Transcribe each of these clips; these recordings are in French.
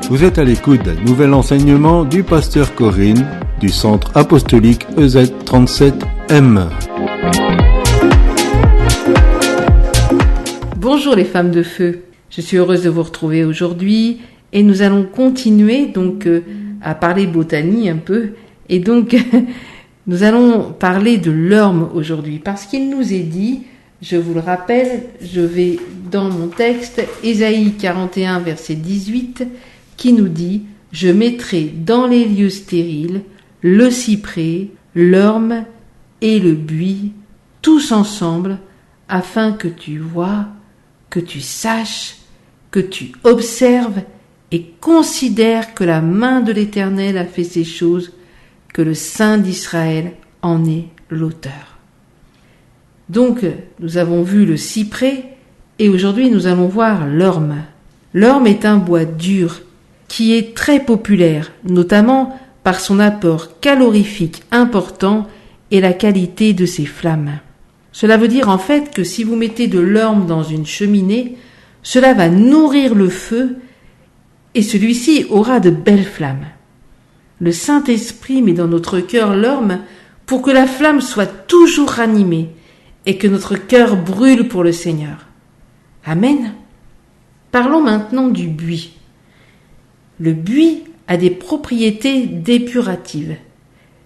Vous êtes à l'écoute d'un nouvel enseignement du pasteur Corinne du Centre Apostolique EZ37M. Bonjour les femmes de feu, je suis heureuse de vous retrouver aujourd'hui et nous allons continuer à parler botanie un peu et donc nous allons parler de l'orme aujourd'hui parce qu'il nous est dit, je vous le rappelle, je vais dans mon texte Ésaïe 41 verset 18 qui nous dit « Je mettrai dans les lieux stériles le cyprès, l'orme et le buis, tous ensemble, afin que tu vois, que tu saches, que tu observes et considères que la main de l'Éternel a fait ces choses, que le Saint d'Israël en est l'auteur. » Donc, nous avons vu le cyprès et aujourd'hui nous allons voir l'orme. L'orme est un bois dur qui est très populaire, notamment par son apport calorifique important et la qualité de ses flammes. Cela veut dire en fait que si vous mettez de l'orme dans une cheminée, cela va nourrir le feu et celui-ci aura de belles flammes. Le Saint-Esprit met dans notre cœur l'orme pour que la flamme soit toujours ranimée et que notre cœur brûle pour le Seigneur. Amen. Parlons maintenant du buis. Le buis a des propriétés dépuratives.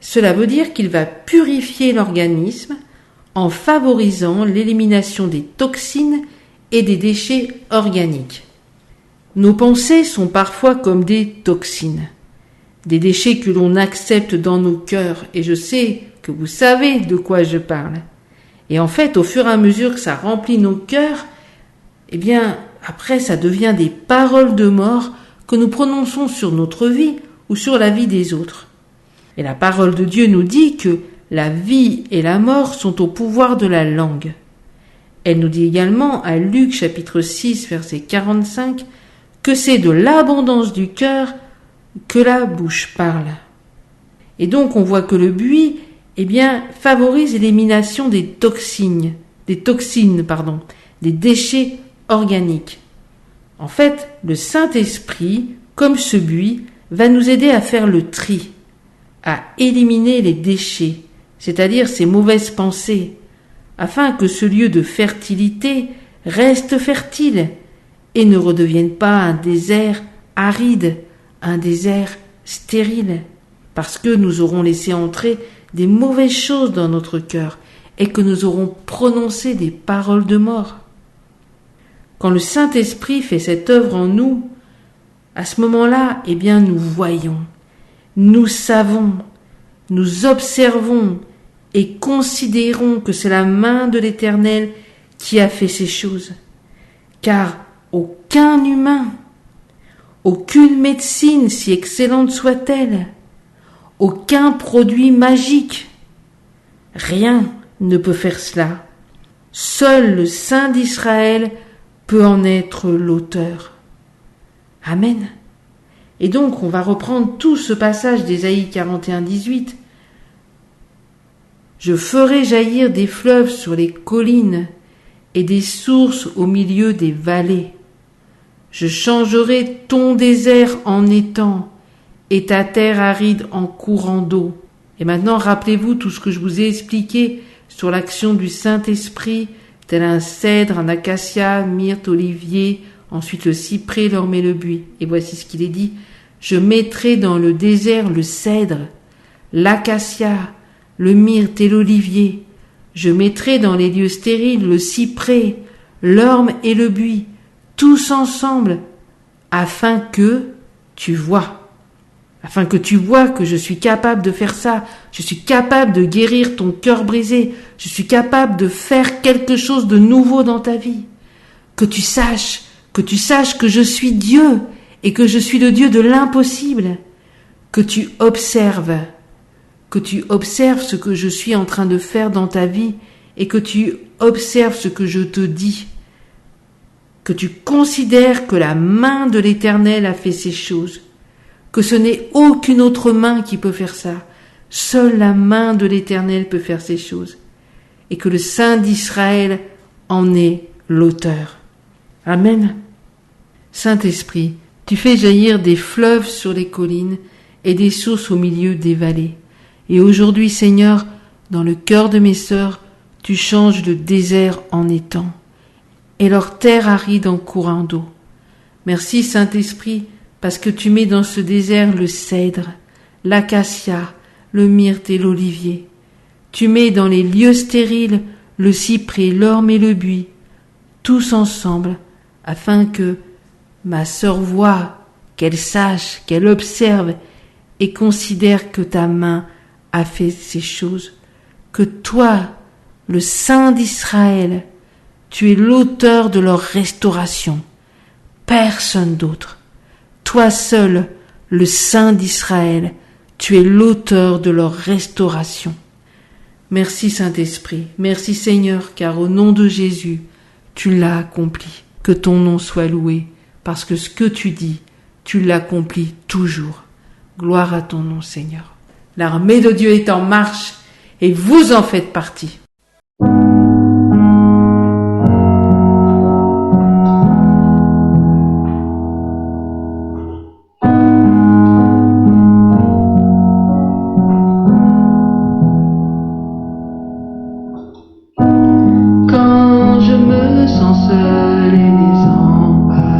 Cela veut dire qu'il va purifier l'organisme en favorisant l'élimination des toxines et des déchets organiques. Nos pensées sont parfois comme des toxines, des déchets que l'on accepte dans nos cœurs, et je sais que vous savez de quoi je parle. Et en fait, au fur et à mesure que ça remplit nos cœurs, après ça devient des paroles de mort que nous prononçons sur notre vie ou sur la vie des autres. Et la parole de Dieu nous dit que la vie et la mort sont au pouvoir de la langue. Elle nous dit également à Luc chapitre 6 verset 45 que c'est de l'abondance du cœur que la bouche parle. Et donc on voit que le buis favorise l'élimination des toxines, des déchets organiques. En fait, le Saint-Esprit, comme ce buis, va nous aider à faire le tri, à éliminer les déchets, c'est-à-dire ces mauvaises pensées, afin que ce lieu de fertilité reste fertile et ne redevienne pas un désert aride, un désert stérile, parce que nous aurons laissé entrer des mauvaises choses dans notre cœur et que nous aurons prononcé des paroles de mort. Quand le Saint-Esprit fait cette œuvre en nous, à ce moment-là, nous voyons, nous savons, nous observons et considérons que c'est la main de l'Éternel qui a fait ces choses. Car aucun humain, aucune médecine, si excellente soit-elle, aucun produit magique, rien ne peut faire cela. Seul le Saint d'Israël peut en être l'auteur. Amen. Et donc, on va reprendre tout ce passage d'Ésaïe 41, 18. Je ferai jaillir des fleuves sur les collines et des sources au milieu des vallées. Je changerai ton désert en étang et ta terre aride en courant d'eau. Et maintenant, rappelez-vous tout ce que je vous ai expliqué sur l'action du Saint-Esprit, tel un cèdre, un acacia, myrte, olivier, ensuite le cyprès, l'orme et le buis. Et voici ce qu'il est dit. Je mettrai dans le désert le cèdre, l'acacia, le myrte et l'olivier. Je mettrai dans les lieux stériles le cyprès, l'orme et le buis, tous ensemble, afin que tu vois que je suis capable de faire ça, je suis capable de guérir ton cœur brisé, je suis capable de faire quelque chose de nouveau dans ta vie. Que tu saches que je suis Dieu et que je suis le Dieu de l'impossible. Que tu observes ce que je suis en train de faire dans ta vie et que tu observes ce que je te dis. Que tu considères que la main de l'Éternel a fait ces choses. Que ce n'est aucune autre main qui peut faire ça. Seule la main de l'Éternel peut faire ces choses. Et que le Saint d'Israël en est l'auteur. Amen. Saint-Esprit, Tu fais jaillir des fleuves sur les collines et des sources au milieu des vallées. Et aujourd'hui, Seigneur, dans le cœur de mes sœurs, tu changes le désert en étang et leur terre aride en courant d'eau. Merci, Saint-Esprit, parce que tu mets dans ce désert le cèdre, l'acacia, le myrte et l'olivier. Tu mets dans les lieux stériles le cyprès, l'orme et le buis, tous ensemble, afin que ma sœur voie, qu'elle sache, qu'elle observe et considère que ta main a fait ces choses, que toi, le Saint d'Israël, tu es l'auteur de leur restauration. Personne d'autre. Toi seul, le Saint d'Israël, tu es l'auteur de leur restauration. Merci Saint-Esprit, merci Seigneur, car au nom de Jésus, tu l'as accompli. Que ton nom soit loué, parce que ce que tu dis, tu l'accomplis toujours. Gloire à ton nom, Seigneur. L'armée de Dieu est en marche, et vous en faites partie. Quand je me sens seul et désemparé,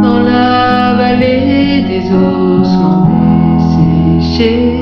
dans la vallée des ossements desséchés,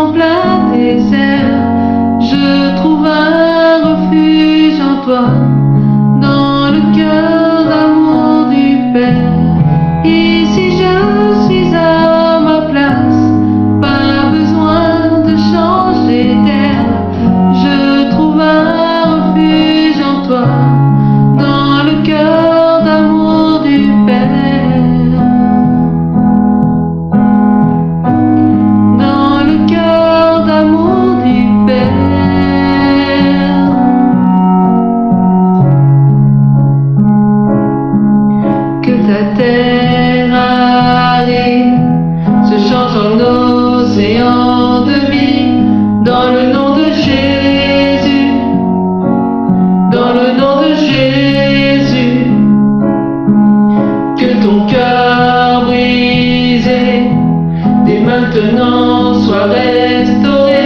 en plein désert, je trouve un refuge en toi, dans le cœur d'amour du Père. Ici je suis à ma place, pas besoin de changer d'air, je trouve un refuge en toi, dans le cœur d'amour du Père. Dans le cœur d'amour du Père. Que ta terre aride se change en océan de vie, dans le nom de Jésus, dans le nom de Jésus. Que ton cœur brisé dès maintenant soit restauré,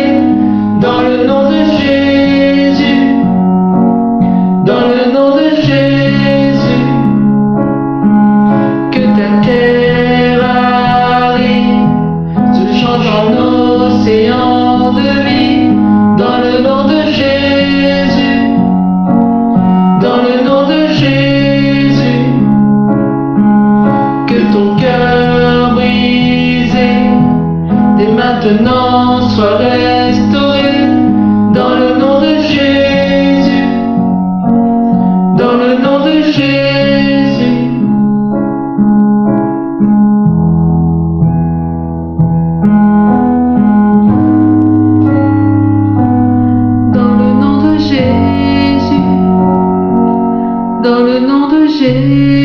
dans le nom de Jésus, dans le nom de Jésus. Que ta terre aride se change en océan de vie, dans le nom de Jésus, dans le nom de Jésus. Que ton cœur brisé dès maintenant soit restauré, dans le nom de Jésus, dans le nom de Jésus. Dans le nom de Jésus, dans le nom de Jésus.